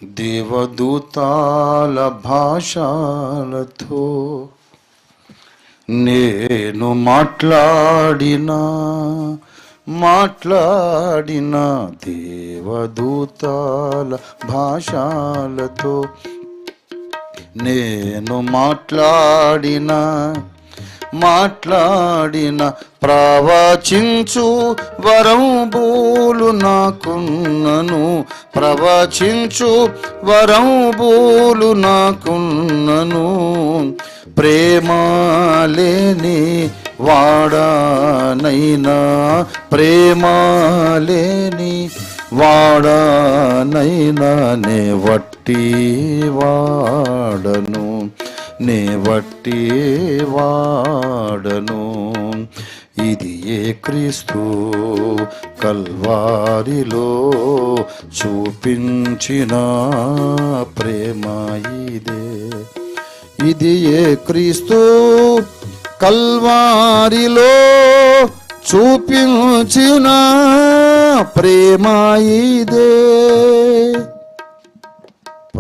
దేవదూతాల భాషలతో నేను మాట్లాడిన దేవదూతాల భాషలతో నేను మాట్లాడిన ప్రవచించు వరంబూలు నాకున్నను, ప్రవచించు వరంబూలు నాకున్నను. ప్రేమ లేని వాడనైనా, ప్రేమ లేని వాడనైనా నే వట్టి వాడను, నే వట్టి వాడను. ఇది ఏ క్రీస్తు కల్వారిలో చూపించిన ప్రేమ ఇదే. ఇది ఏ క్రీస్తు కల్వారిలో చూపించిన ప్రేమ ఇదే.